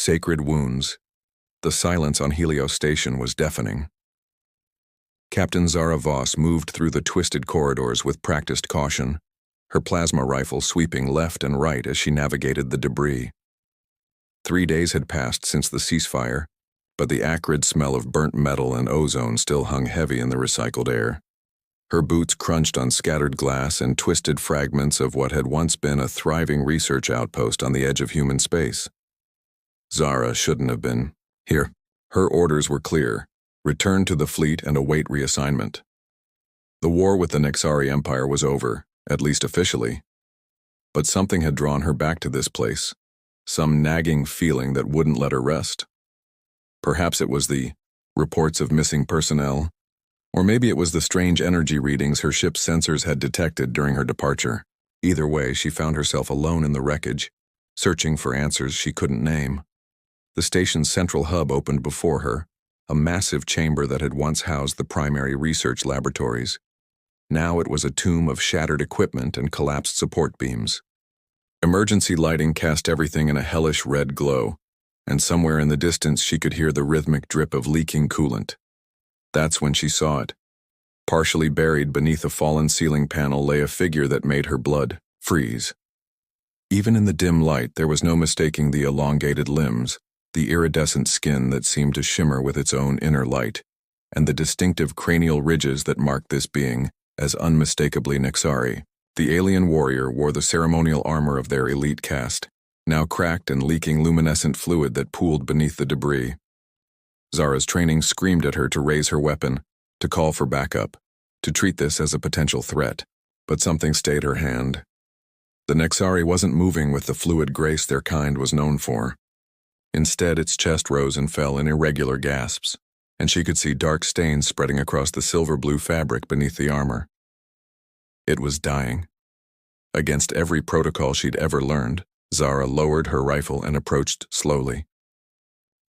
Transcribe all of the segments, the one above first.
Sacred wounds. The silence on Helios Station was deafening. Captain Zara Voss moved through the twisted corridors with practiced caution, her plasma rifle sweeping left and right as she navigated the debris. 3 days had passed since the ceasefire, but the acrid smell of burnt metal and ozone still hung heavy in the recycled air. Her boots crunched on scattered glass and twisted fragments of what had once been a thriving research outpost on the edge of human space. Zara shouldn't have been here. Her orders were clear: return to the fleet and await reassignment. The war with the Nexari Empire was over, at least officially. But something had drawn her back to this place, some nagging feeling that wouldn't let her rest. Perhaps it was the reports of missing personnel, or maybe it was the strange energy readings her ship's sensors had detected during her departure. Either way, she found herself alone in the wreckage, searching for answers she couldn't name. The station's central hub opened before her, a massive chamber that had once housed the primary research laboratories. Now it was a tomb of shattered equipment and collapsed support beams. Emergency lighting cast everything in a hellish red glow, and somewhere in the distance she could hear the rhythmic drip of leaking coolant. That's when she saw it. Partially buried beneath a fallen ceiling panel lay a figure that made her blood freeze. Even in the dim light, there was no mistaking the elongated limbs, the iridescent skin that seemed to shimmer with its own inner light, and the distinctive cranial ridges that marked this being as unmistakably Nexari. The alien warrior wore the ceremonial armor of their elite caste, now cracked and leaking luminescent fluid that pooled beneath the debris. Zara's training screamed at her to raise her weapon, to call for backup, to treat this as a potential threat, but something stayed her hand. The Nexari wasn't moving with the fluid grace their kind was known for. Instead, its chest rose and fell in irregular gasps, and she could see dark stains spreading across the silver-blue fabric beneath the armor. It was dying. Against every protocol she'd ever learned, Zara lowered her rifle and approached slowly.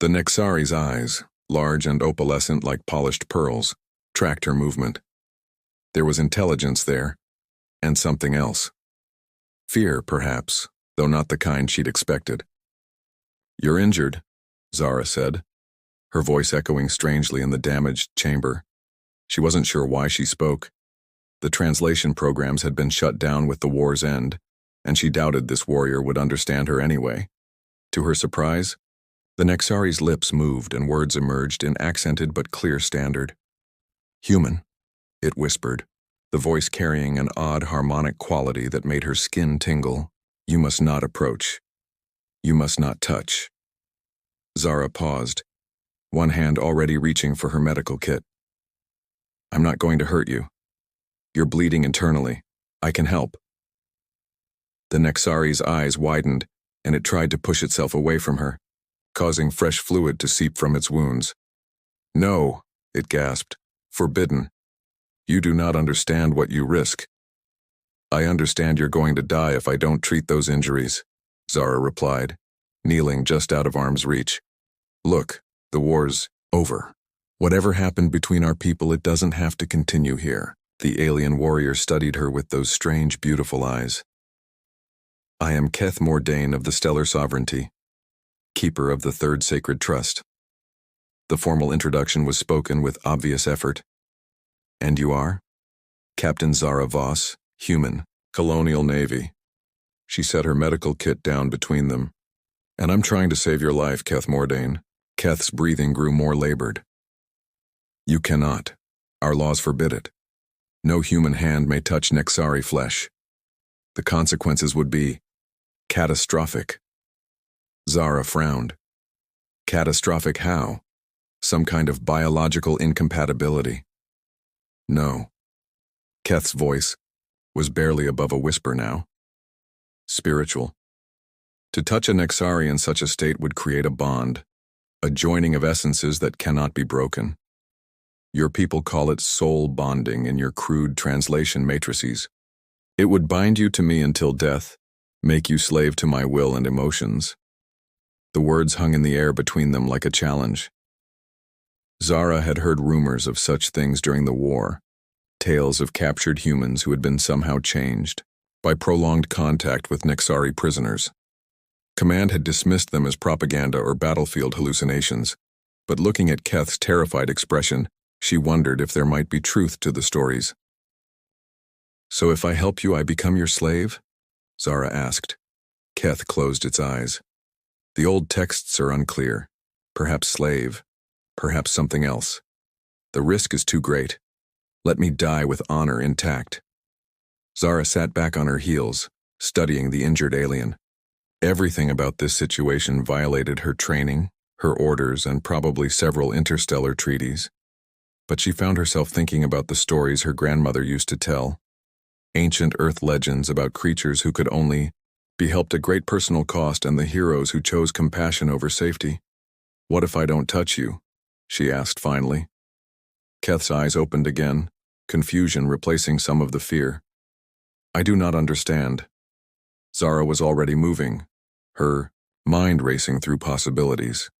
The Nexari's eyes, large and opalescent like polished pearls, tracked her movement. There was intelligence there, and something else. Fear, perhaps, though not the kind she'd expected. "You're injured," Zara said, her voice echoing strangely in the damaged chamber. She wasn't sure why she spoke. The translation programs had been shut down with the war's end, and she doubted this warrior would understand her anyway. To her surprise, the Nexari's lips moved and words emerged in accented but clear standard. "Human," it whispered, the voice carrying an odd harmonic quality that made her skin tingle. "You must not approach. You must not touch." Zara paused, one hand already reaching for her medical kit. "I'm not going to hurt you. You're bleeding internally. I can help." The Nexari's eyes widened, and it tried to push itself away from her, causing fresh fluid to seep from its wounds. "No," it gasped. "Forbidden. You do not understand what you risk." "I understand you're going to die if I don't treat those injuries," Zara replied, kneeling just out of arm's reach. "Look, the war's over. Whatever happened between our people, it doesn't have to continue here." The alien warrior studied her with those strange, beautiful eyes. "I am Keth Mordain of the Stellar Sovereignty, keeper of the Third Sacred Trust." The formal introduction was spoken with obvious effort. "And you are?" "Captain Zara Voss, human, Colonial Navy." She set her medical kit down between them. "And I'm trying to save your life, Keth Mordain." Keth's breathing grew more labored. "You cannot. Our laws forbid it. No human hand may touch Nexari flesh. The consequences would be catastrophic." Zara frowned. "Catastrophic how? Some kind of biological incompatibility?" "No." Keth's voice was barely above a whisper now. "Spiritual. To touch a Nexari in such a state would create a bond, a joining of essences that cannot be broken. Your people call it soul bonding in your crude translation matrices. It would bind you to me until death, make you slave to my will and emotions." The words hung in the air between them like a challenge. Zara had heard rumors of such things during the war, tales of captured humans who had been somehow changed by prolonged contact with Nexari prisoners. Command had dismissed them as propaganda or battlefield hallucinations, but looking at Keth's terrified expression, she wondered if there might be truth to the stories. "So if I help you, I become your slave?" Zara asked. Keth closed its eyes. "The old texts are unclear. Perhaps slave, perhaps something else. The risk is too great. Let me die with honor intact." Zara sat back on her heels, studying the injured alien. Everything about this situation violated her training, her orders, and probably several interstellar treaties. But she found herself thinking about the stories her grandmother used to tell. Ancient Earth legends about creatures who could only be helped at great personal cost and the heroes who chose compassion over safety. "What if I don't touch you?" she asked finally. Keth's eyes opened again, confusion replacing some of the fear. "I do not understand." Zara was already moving, her mind racing through possibilities.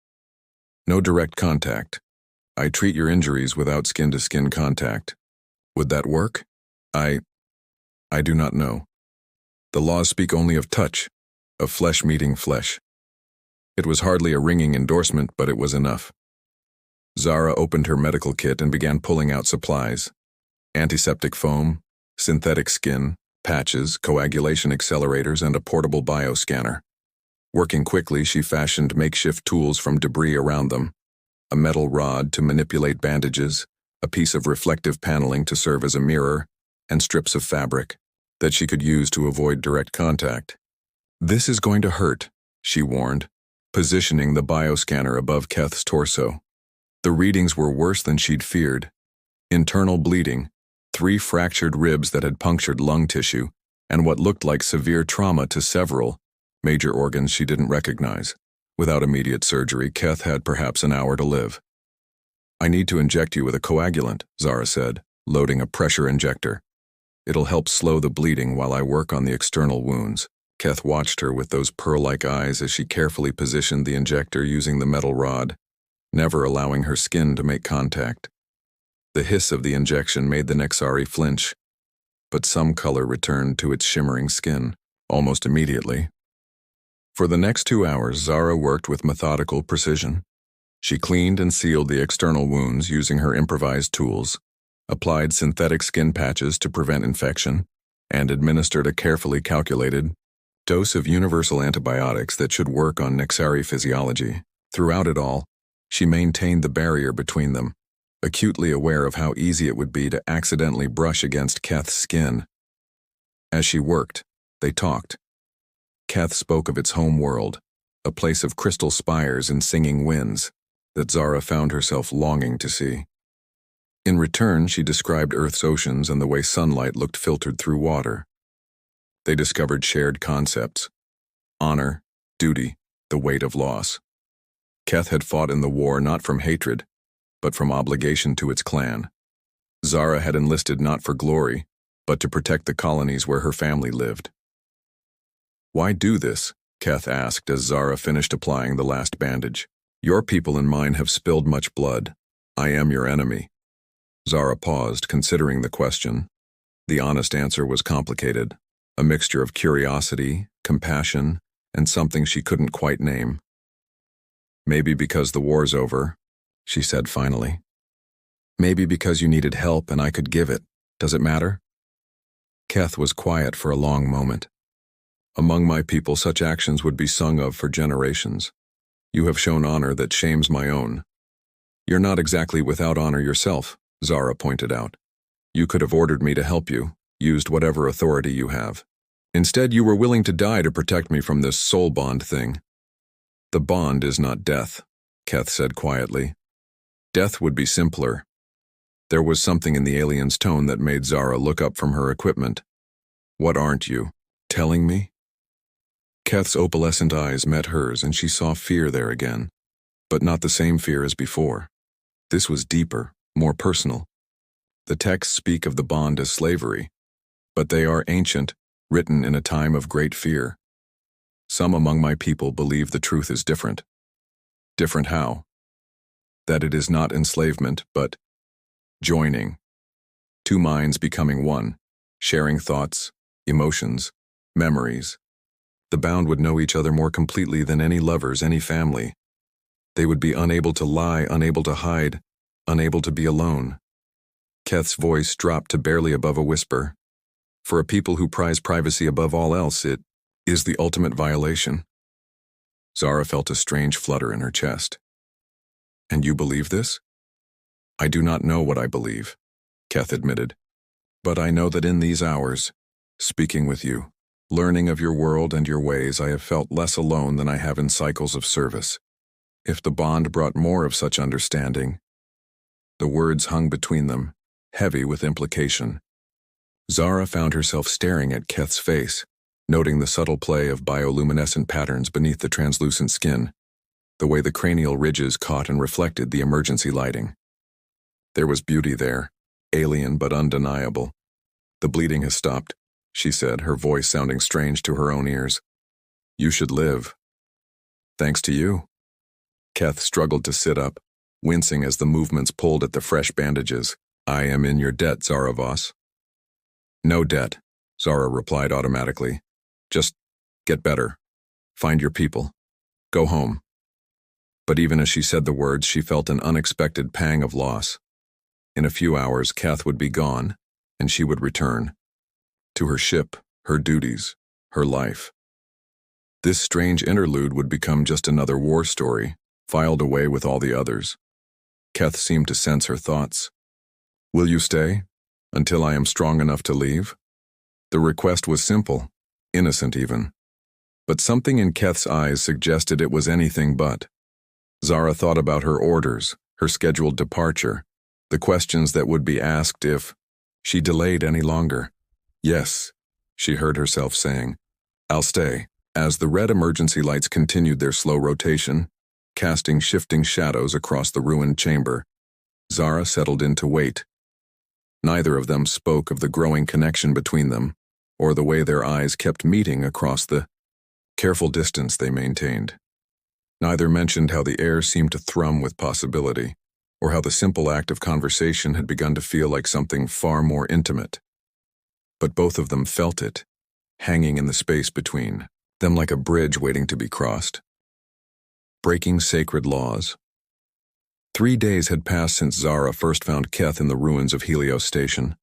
"No direct contact. I treat your injuries without skin-to-skin contact. Would that work? I do not know. The laws speak only of touch, of flesh meeting flesh." It was hardly a ringing endorsement, but it was enough. Zara opened her medical kit and began pulling out supplies. Antiseptic foam, synthetic skin, patches, coagulation accelerators, and a portable bioscanner. Working quickly, she fashioned makeshift tools from debris around them. A metal rod to manipulate bandages, a piece of reflective paneling to serve as a mirror, and strips of fabric that she could use to avoid direct contact. "This is going to hurt," she warned, positioning the bioscanner above Keth's torso. The readings were worse than she'd feared. Internal bleeding, 3 fractured ribs that had punctured lung tissue, and what looked like severe trauma to several major organs she didn't recognize. Without immediate surgery, Keth had perhaps an hour to live. "I need to inject you with a coagulant," Zara said, loading a pressure injector. "It'll help slow the bleeding while I work on the external wounds." Keth watched her with those pearl-like eyes as she carefully positioned the injector using the metal rod, never allowing her skin to make contact. The hiss of the injection made the Nexari flinch, but some color returned to its shimmering skin, almost immediately. For the next 2 hours, Zara worked with methodical precision. She cleaned and sealed the external wounds using her improvised tools, applied synthetic skin patches to prevent infection, and administered a carefully calculated dose of universal antibiotics that should work on Nexari physiology. Throughout it all, she maintained the barrier between them, acutely aware of how easy it would be to accidentally brush against Keth's skin. As she worked, they talked. Keth spoke of its home world, a place of crystal spires and singing winds that Zara found herself longing to see. In return, she described Earth's oceans and the way sunlight looked filtered through water. They discovered shared concepts: honor, duty, the weight of loss. Keth had fought in the war not from hatred, but from obligation to its clan. Zara had enlisted not for glory, but to protect the colonies where her family lived. "Why do this?" Keth asked as Zara finished applying the last bandage. "Your people and mine have spilled much blood. I am your enemy." Zara paused, considering the question. The honest answer was complicated, a mixture of curiosity, compassion, and something she couldn't quite name. "Maybe because the war's over," she said finally. "Maybe because you needed help and I could give it. Does it matter?" Keth was quiet for a long moment. "Among my people, such actions would be sung of for generations. You have shown honor that shames my own." "You're not exactly without honor yourself," Zara pointed out. "You could have ordered me to help you, used whatever authority you have. Instead, you were willing to die to protect me from this soul bond thing." "The bond is not death," Keth said quietly. "Death would be simpler." There was something in the alien's tone that made Zara look up from her equipment. "What aren't you telling me?" Keth's opalescent eyes met hers and she saw fear there again, but not the same fear as before. This was deeper, more personal. The texts speak of the bond as slavery, but they are ancient, written in a time of great fear. Some among my people believe the truth is different. Different how? That it is not enslavement, but joining. 2 minds becoming one, sharing thoughts, emotions, memories. The bound would know each other more completely than any lovers, any family. They would be unable to lie, unable to hide, unable to be alone. Keth's voice dropped to barely above a whisper. For a people who prize privacy above all else, it is the ultimate violation. Zara felt a strange flutter in her chest. And you believe this? I do not know what I believe, Keth admitted. But I know that in these hours, speaking with you, learning of your world and your ways, I have felt less alone than I have in cycles of service. If the bond brought more of such understanding. The words hung between them, heavy with implication. Zara found herself staring at Keth's face, noting the subtle play of bioluminescent patterns beneath the translucent skin, the way the cranial ridges caught and reflected the emergency lighting. There was beauty there, alien but undeniable. The bleeding has stopped, she said, her voice sounding strange to her own ears. You should live. Thanks to you. Keth struggled to sit up, wincing as the movements pulled at the fresh bandages. I am in your debt, Zara Voss. No debt, Zara replied automatically. Just get better. Find your people. Go home. But even as she said the words, she felt an unexpected pang of loss. In a few hours, Keth would be gone, and she would return. To her ship, her duties, her life. This strange interlude would become just another war story, filed away with all the others. Keth seemed to sense her thoughts. Will you stay? Until I am strong enough to leave? The request was simple, innocent even. But something in Keth's eyes suggested it was anything but. Zara thought about her orders, her scheduled departure, the questions that would be asked if she delayed any longer. Yes, she heard herself saying, I'll stay. As the red emergency lights continued their slow rotation, casting shifting shadows across the ruined chamber, Zara settled in to wait. Neither of them spoke of the growing connection between them, or the way their eyes kept meeting across the careful distance they maintained. Neither mentioned how the air seemed to thrum with possibility, or how the simple act of conversation had begun to feel like something far more intimate. But both of them felt it, hanging in the space between them like a bridge waiting to be crossed. Breaking sacred laws. 3 days had passed since Zara first found Keth in the ruins of Helios Station.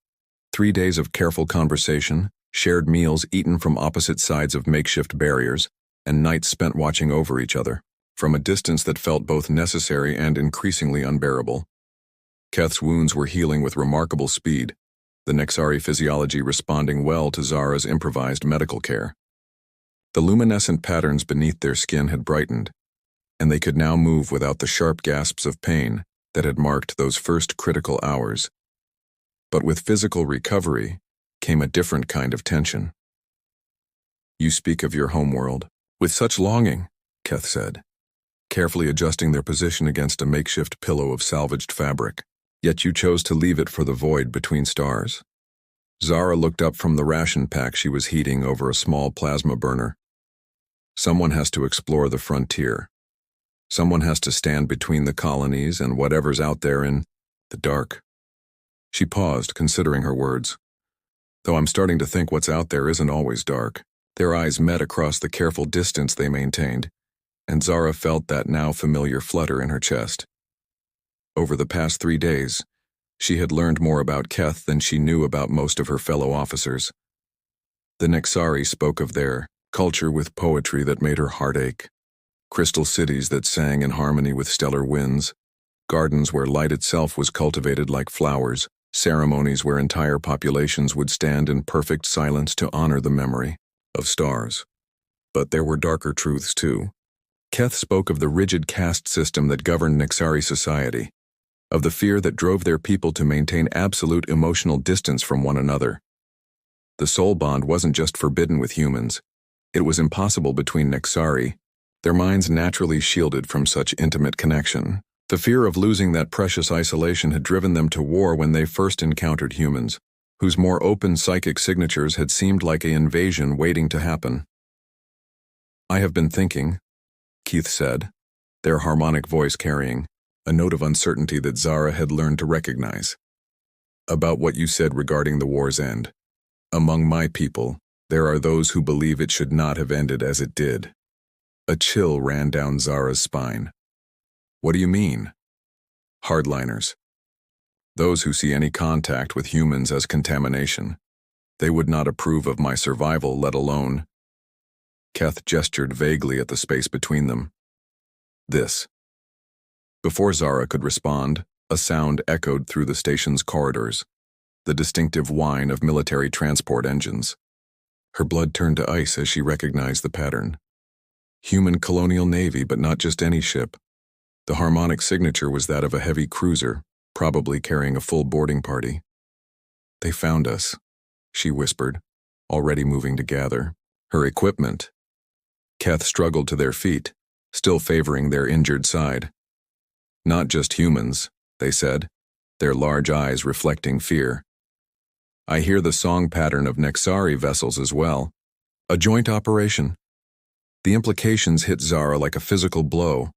3 days of careful conversation, shared meals eaten from opposite sides of makeshift barriers, and nights spent watching over each other, from a distance that felt both necessary and increasingly unbearable. Keth's wounds were healing with remarkable speed, the Nexari physiology responding well to Zara's improvised medical care. The luminescent patterns beneath their skin had brightened, and they could now move without the sharp gasps of pain that had marked those first critical hours. But with physical recovery came a different kind of tension. You speak of your homeworld with such longing, Keth said, carefully adjusting their position against a makeshift pillow of salvaged fabric. Yet you chose to leave it for the void between stars. Zara looked up from the ration pack she was heating over a small plasma burner. Someone has to explore the frontier. Someone has to stand between the colonies and whatever's out there in the dark. She paused, considering her words. Though I'm starting to think what's out there isn't always dark. Their eyes met across the careful distance they maintained, and Zara felt that now familiar flutter in her chest. Over the past 3 days, she had learned more about Keth than she knew about most of her fellow officers. The Nexari spoke of their culture with poetry that made her heart ache. Crystal cities that sang in harmony with stellar winds, gardens where light itself was cultivated like flowers, ceremonies where entire populations would stand in perfect silence to honor the memory of stars. But there were darker truths too. Keth spoke of the rigid caste system that governed Nexari society, of the fear that drove their people to maintain absolute emotional distance from one another. The soul bond wasn't just forbidden with humans, it was impossible between Nexari, their minds naturally shielded from such intimate connection. The fear of losing that precious isolation had driven them to war when they first encountered humans, whose more open psychic signatures had seemed like an invasion waiting to happen. I have been thinking, Keith said, their harmonic voice carrying a note of uncertainty that Zara had learned to recognize. About what you said regarding the war's end. Among my people, There are those who believe it should not have ended as it did. A chill ran down Zara's spine. What do you mean? Hardliners. Those who see any contact with humans as contamination. They would not approve of my survival, let alone. Keth gestured vaguely at the space between them. This. Before Zara could respond, a sound echoed through the station's corridors, the distinctive whine of military transport engines. Her blood turned to ice as she recognized the pattern. Human colonial navy, but not just any ship. The harmonic signature was that of a heavy cruiser, probably carrying a full boarding party. They found us, she whispered, already moving to gather her equipment. Keth struggled to their feet, still favoring their injured side. Not just humans, they said, their large eyes reflecting fear. I hear the song pattern of Nexari vessels as well. A joint operation. The implications hit Zara like a physical blow.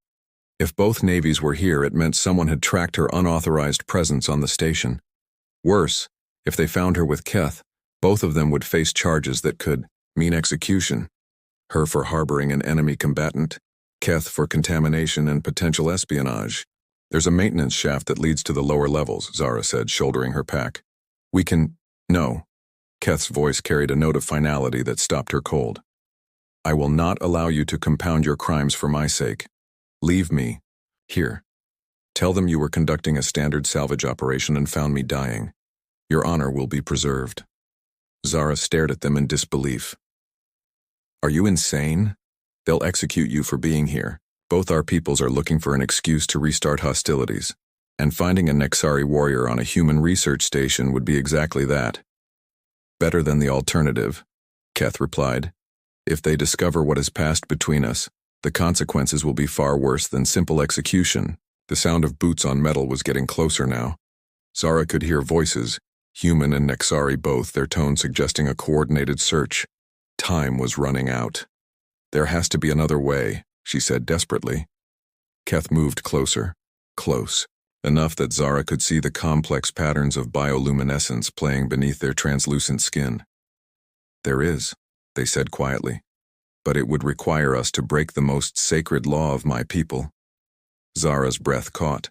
If both navies were here, it meant someone had tracked her unauthorized presence on the station. Worse, if they found her with Keth, both of them would face charges that could mean execution. Her for harboring an enemy combatant, Keth for contamination and potential espionage. There's a maintenance shaft that leads to the lower levels, Zara said, shouldering her pack. We can... No. Keth's voice carried a note of finality that stopped her cold. I will not allow you to compound your crimes for my sake. Leave me. Here. Tell them you were conducting a standard salvage operation and found me dying. Your honor will be preserved. Zara stared at them in disbelief. Are you insane? They'll execute you for being here. Both our peoples are looking for an excuse to restart hostilities. And finding a Nexari warrior on a human research station would be exactly that. Better than the alternative, Keth replied. If they discover what has passed between us, the consequences will be far worse than simple execution. The sound of boots on metal was getting closer now. Zara could hear voices, human and Nexari both, their tone suggesting a coordinated search. Time was running out. There has to be another way, she said desperately. Keth moved closer, close, enough that Zara could see the complex patterns of bioluminescence playing beneath their translucent skin. There is, they said quietly, but it would require us to break the most sacred law of my people. Zara's breath caught.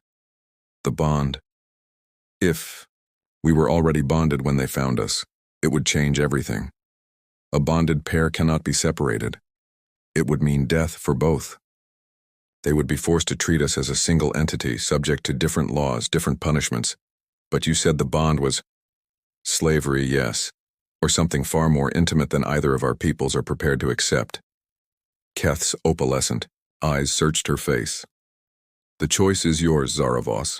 The bond. If we were already bonded when they found us, it would change everything. A bonded pair cannot be separated. It would mean death for both. They would be forced to treat us as a single entity, subject to different laws, different punishments. But you said the bond was slavery, yes, or something far more intimate than either of our peoples are prepared to accept. Keth's opalescent eyes searched her face. The choice is yours, Zara Voss.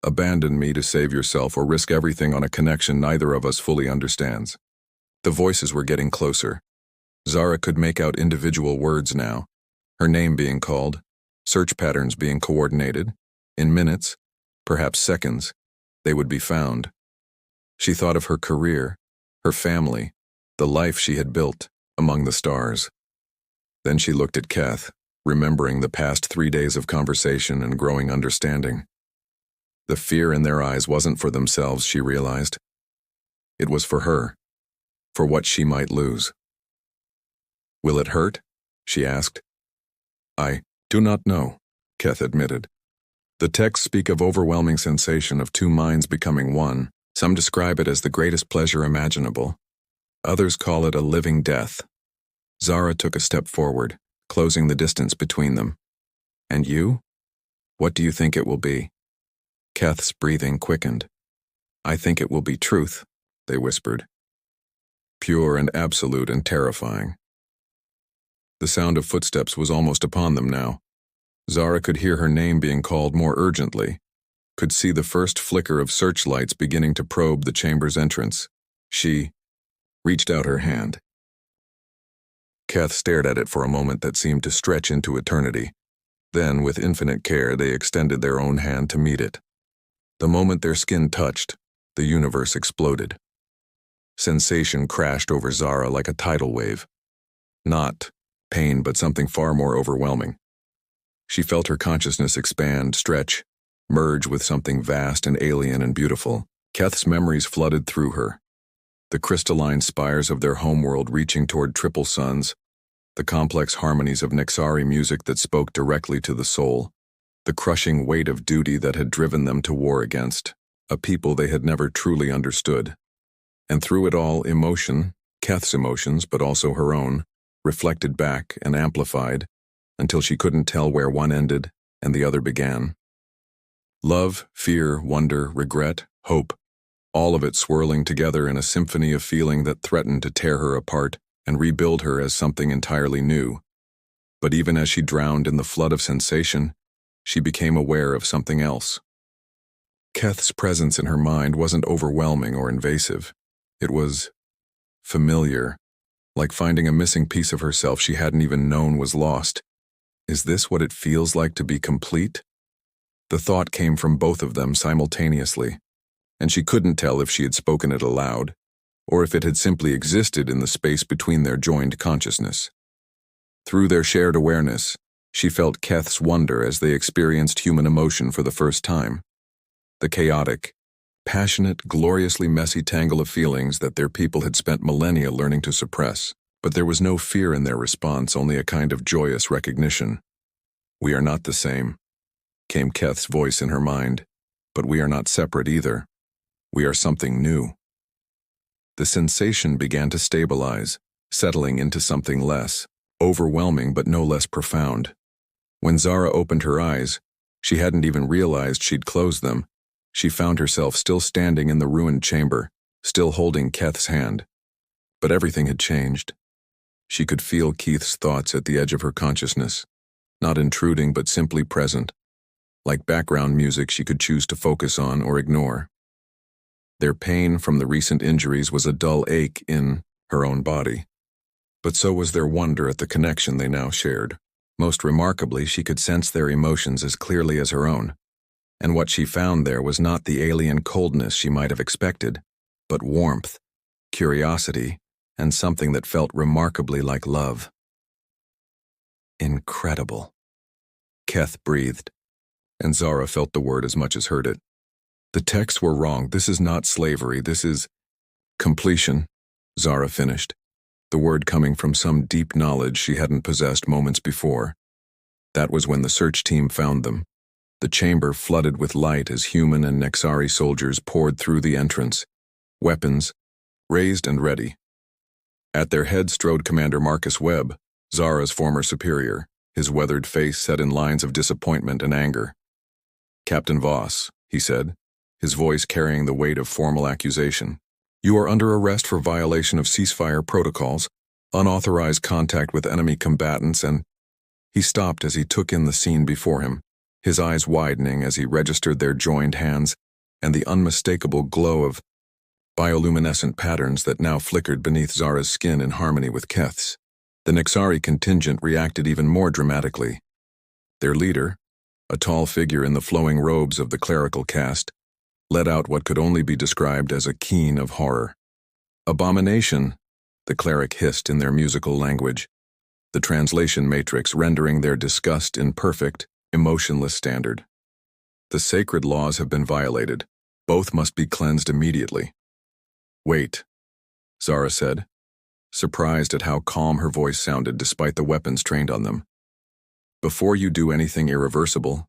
Abandon me to save yourself or risk everything on a connection neither of us fully understands. The voices were getting closer. Zara could make out individual words now, her name being called, search patterns being coordinated. In minutes, perhaps seconds, they would be found. She thought of her career, her family, the life she had built among the stars. Then she looked at Keth, remembering the past 3 days of conversation and growing understanding. The fear in their eyes wasn't for themselves, she realized. It was for her, for what she might lose. Will it hurt? She asked. I do not know, Keth admitted. The texts speak of overwhelming sensation of two minds becoming one. Some describe it as the greatest pleasure imaginable. Others call it a living death. Zara took a step forward, closing the distance between them. And you? What do you think it will be? Keth's breathing quickened. I think it will be truth, they whispered. Pure and absolute and terrifying. The sound of footsteps was almost upon them now. Zara could hear her name being called more urgently, could see the first flicker of searchlights beginning to probe the chamber's entrance. She reached out her hand. Keth stared at it for a moment that seemed to stretch into eternity. Then, with infinite care, they extended their own hand to meet it. The moment their skin touched, the universe exploded. Sensation crashed over Zara like a tidal wave. Not pain, but something far more overwhelming. She felt her consciousness expand, stretch, merge with something vast and alien and beautiful. Keth's memories flooded through her. the crystalline spires of their homeworld reaching toward triple suns, the complex harmonies of Nexari music that spoke directly to the soul, the crushing weight of duty that had driven them to war against a people they had never truly understood. And through it all, emotion, Keth's emotions, but also her own, reflected back and amplified until she couldn't tell where one ended and the other began. Love, fear, wonder, regret, hope, all of it swirling together in a symphony of feeling that threatened to tear her apart and rebuild her as something entirely new. But even as she drowned in the flood of sensation, she became aware of something else. Keth's presence in her mind wasn't overwhelming or invasive. It was familiar, like finding a missing piece of herself she hadn't even known was lost. Is this what it feels like to be complete? The thought came from both of them simultaneously, and she couldn't tell if she had spoken it aloud, or if it had simply existed in the space between their joined consciousness. Through their shared awareness, she felt Keth's wonder as they experienced human emotion for the first time. The chaotic, passionate, gloriously messy tangle of feelings that their people had spent millennia learning to suppress. But there was no fear in their response, only a kind of joyous recognition. "We are not the same," came Keth's voice in her mind, "but we are not separate either. We are something new." The sensation began to stabilize, settling into something less, overwhelming but no less profound. When Zara opened her eyes, she hadn't even realized she'd closed them. She found herself still standing in the ruined chamber, still holding Keth's hand. But everything had changed. She could feel Keith's thoughts at the edge of her consciousness, not intruding but simply present, like background music she could choose to focus on or ignore. Their pain from the recent injuries was a dull ache in her own body, but so was their wonder at the connection they now shared. Most remarkably, she could sense their emotions as clearly as her own, and what she found there was not the alien coldness she might have expected, but warmth, curiosity, and something that felt remarkably like love. "Incredible," Keth breathed, and Zara felt the word as much as heard it. "The texts were wrong. This is not slavery. This is completion," Zara finished, the word coming from some deep knowledge she hadn't possessed moments before. That was when the search team found them. The chamber flooded with light as human and Nexari soldiers poured through the entrance, weapons raised and ready. At their head strode Commander Marcus Webb, Zara's former superior, his weathered face set in lines of disappointment and anger. "Captain Voss," he said, his voice carrying the weight of formal accusation, "you are under arrest for violation of ceasefire protocols, unauthorized contact with enemy combatants, and—" He stopped as he took in the scene before him, his eyes widening as he registered their joined hands and the unmistakable glow of bioluminescent patterns that now flickered beneath Zara's skin in harmony with Keth's. The Nexari contingent reacted even more dramatically. Their leader, a tall figure in the flowing robes of the clerical caste, let out what could only be described as a keen of horror. "Abomination," the cleric hissed in their musical language, the translation matrix rendering their disgust in perfect, emotionless standard. "The sacred laws have been violated. Both must be cleansed immediately." "Wait," Zara said, surprised at how calm her voice sounded despite the weapons trained on them. "Before you do anything irreversible,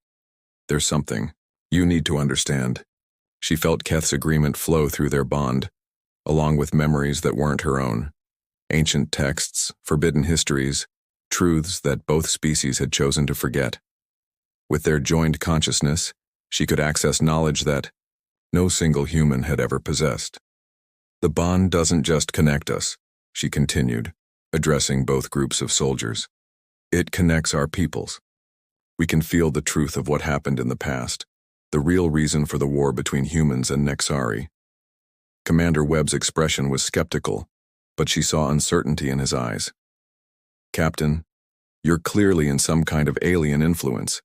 there's something you need to understand." She felt Keth's agreement flow through their bond, along with memories that weren't her own. Ancient texts, forbidden histories, truths that both species had chosen to forget. With their joined consciousness, she could access knowledge that no single human had ever possessed. "The bond doesn't just connect us," she continued, addressing both groups of soldiers. "It connects our peoples. We can feel the truth of what happened in the past, the real reason for the war between humans and Nexari." Commander Webb's expression was skeptical, but she saw uncertainty in his eyes. "Captain, you're clearly in some kind of alien influence.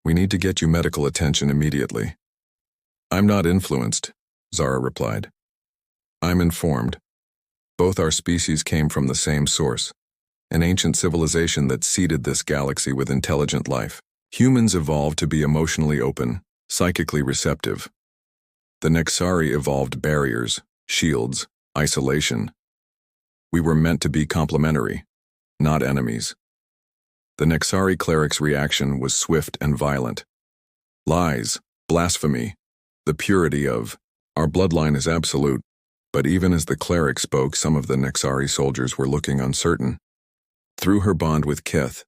We need to get you medical attention immediately." "I'm not influenced," Zara replied. "I'm informed. Both our species came from the same source, an ancient civilization that seeded this galaxy with intelligent life. Humans evolved to be emotionally open, psychically receptive. The Nexari evolved barriers, shields, isolation. We were meant to be complementary, not enemies. The Nexari cleric's reaction was swift and violent. Lies, blasphemy, the purity of our bloodline is absolute. But even as the cleric spoke, some of the Nexari soldiers were looking uncertain. Through her bond with Keth,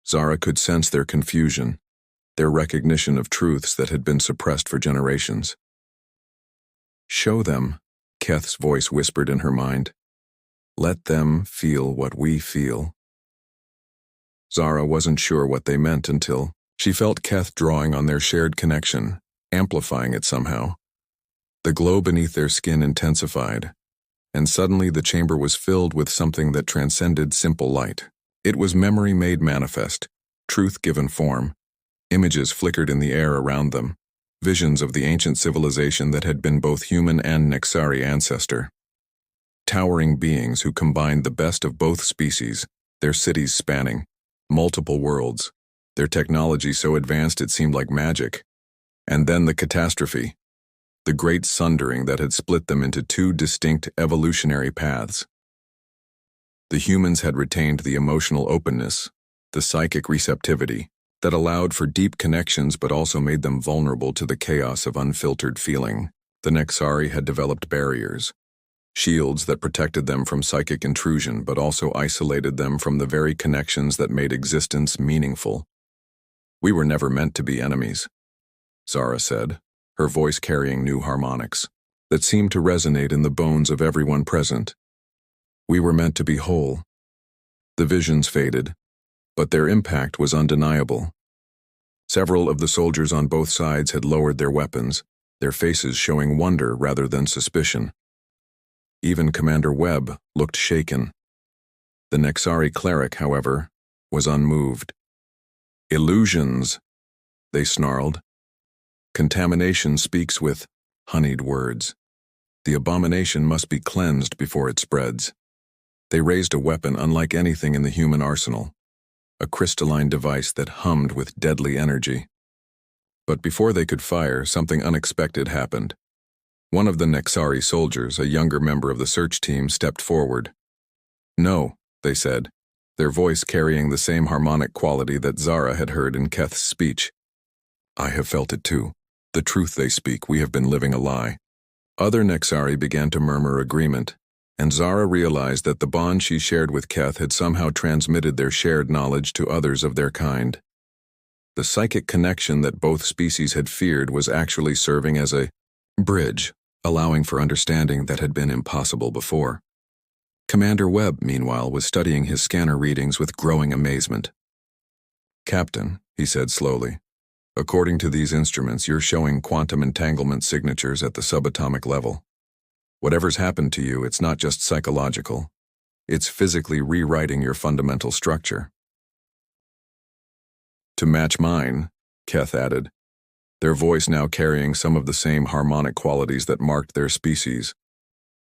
Zara could sense their confusion, their recognition of truths that had been suppressed for generations. Show them, Keth's voice whispered in her mind. Let them feel what we feel. Zara wasn't sure what they meant until she felt Keth drawing on their shared connection, amplifying it somehow. The glow beneath their skin intensified, and suddenly the chamber was filled with something that transcended simple light. It was memory made manifest, truth given form. Images flickered in the air around them, visions of the ancient civilization that had been both human and Nexari ancestor. Towering beings who combined the best of both species, their cities spanning multiple worlds, their technology so advanced it seemed like magic. And then the catastrophe, the great sundering that had split them into two distinct evolutionary paths. The humans had retained the emotional openness, the psychic receptivity, that allowed for deep connections but also made them vulnerable to the chaos of unfiltered feeling. The Nexari had developed barriers, shields that protected them from psychic intrusion but also isolated them from the very connections that made existence meaningful. We were never meant to be enemies, Zara said, her voice carrying new harmonics that seemed to resonate in the bones of everyone present. We were meant to be whole. The visions faded, but their impact was undeniable. Several of the soldiers on both sides had lowered their weapons, their faces showing wonder rather than suspicion. Even Commander Webb looked shaken. The Nexari cleric, however, was unmoved. Illusions, they snarled. Contamination speaks with honeyed words. The abomination must be cleansed before it spreads. They raised a weapon unlike anything in the human arsenal, a crystalline device that hummed with deadly energy. But before they could fire, something unexpected happened. One of the Nexari soldiers, a younger member of the search team, stepped forward. No, they said, their voice carrying the same harmonic quality that Zara had heard in Keth's speech. I have felt it too. The truth they speak, we have been living a lie. Other Nexari began to murmur agreement, and Zara realized that the bond she shared with Keth had somehow transmitted their shared knowledge to others of their kind. The psychic connection that both species had feared was actually serving as a bridge, allowing for understanding that had been impossible before. Commander Webb, meanwhile, was studying his scanner readings with growing amazement. Captain, he said slowly, according to these instruments, you're showing quantum entanglement signatures at the subatomic level. Whatever's happened to you, it's not just psychological. It's physically rewriting your fundamental structure. To match mine, Keth added, their voice now carrying some of the same harmonic qualities that marked their species.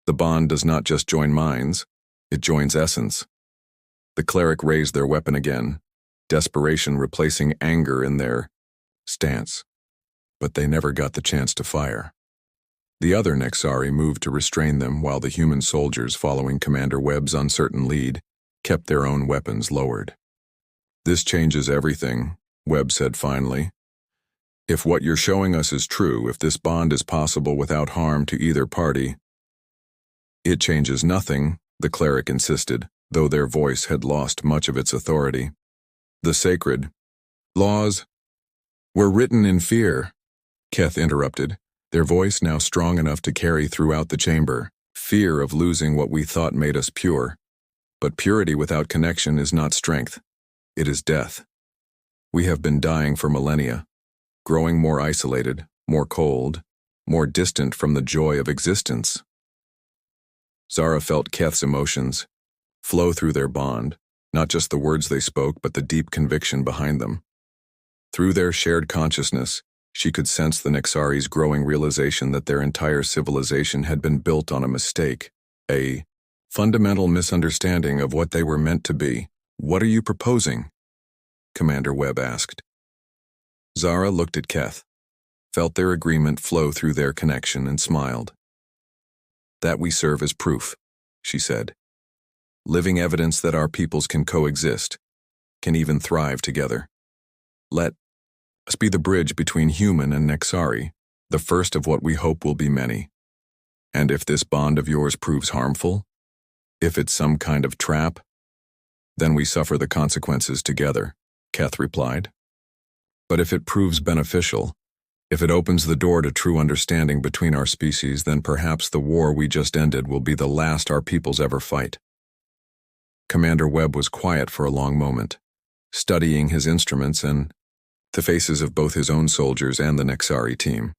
The bond does not just join minds, it joins essence. The cleric raised their weapon again, desperation replacing anger in their stance. But they never got the chance to fire. The other Nexari moved to restrain them while the human soldiers, following Commander Webb's uncertain lead, kept their own weapons lowered. This changes everything, Webb said finally. If what you're showing us is true, if this bond is possible without harm to either party, it changes nothing, the cleric insisted, though their voice had lost much of its authority. The sacred laws were written in fear, Keth interrupted, their voice now strong enough to carry throughout the chamber. Fear of losing what we thought made us pure. But purity without connection is not strength. It is death. We have been dying for millennia, growing more isolated, more cold, more distant from the joy of existence. Zara felt Keth's emotions flow through their bond, not just the words they spoke, but the deep conviction behind them. Through their shared consciousness, she could sense the Nexari's growing realization that their entire civilization had been built on a mistake, a fundamental misunderstanding of what they were meant to be. What are you proposing? Commander Webb asked. Zara looked at Keth, felt their agreement flow through their connection, and smiled. That we serve as proof, she said. Living evidence that our peoples can coexist, can even thrive together. Let us be the bridge between human and Nexari, the first of what we hope will be many. And if this bond of yours proves harmful, if it's some kind of trap, then we suffer the consequences together, Keth replied. But if it proves beneficial, if it opens the door to true understanding between our species, then perhaps the war we just ended will be the last our peoples ever fight. Commander Webb was quiet for a long moment, studying his instruments and the faces of both his own soldiers and the Nexari team.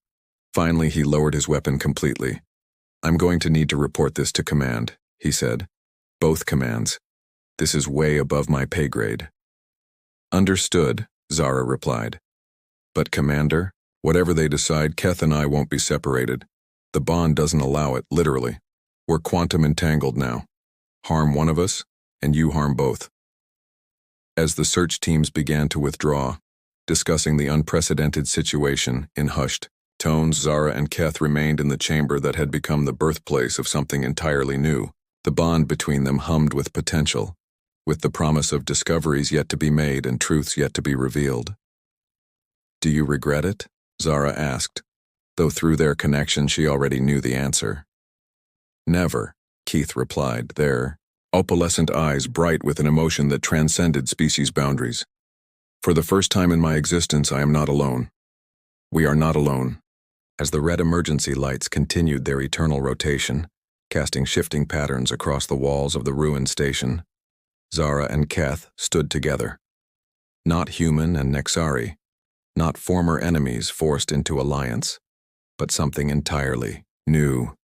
Finally, he lowered his weapon completely. I'm going to need to report this to command, he said. Both commands. This is way above my pay grade. Understood, Zara replied. But Commander, whatever they decide, Keth and I won't be separated. The bond doesn't allow it, literally. We're quantum entangled now. Harm one of us, and you harm both. As the search teams began to withdraw, discussing the unprecedented situation in hushed tones, Zara and Keth remained in the chamber that had become the birthplace of something entirely new. The bond between them hummed with potential, with the promise of discoveries yet to be made and truths yet to be revealed. Do you regret it? Zara asked, though through their connection she already knew the answer. Never, Keith replied, their opalescent eyes bright with an emotion that transcended species boundaries. For the first time in my existence, I am not alone. We are not alone. As the red emergency lights continued their eternal rotation, casting shifting patterns across the walls of the ruined station, Zara and Keth stood together. Not human and Nexari, not former enemies forced into alliance, but something entirely new.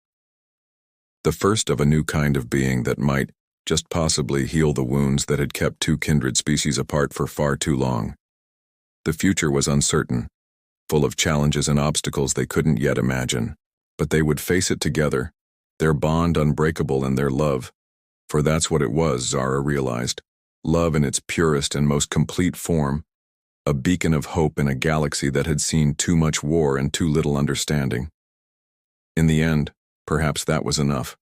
The first of a new kind of being that might just possibly heal the wounds that had kept two kindred species apart for far too long. The future was uncertain, full of challenges and obstacles they couldn't yet imagine, but they would face it together, their bond unbreakable in their love. For that's what it was, Zara realized. Love in its purest and most complete form, a beacon of hope in a galaxy that had seen too much war and too little understanding. In the end, perhaps that was enough.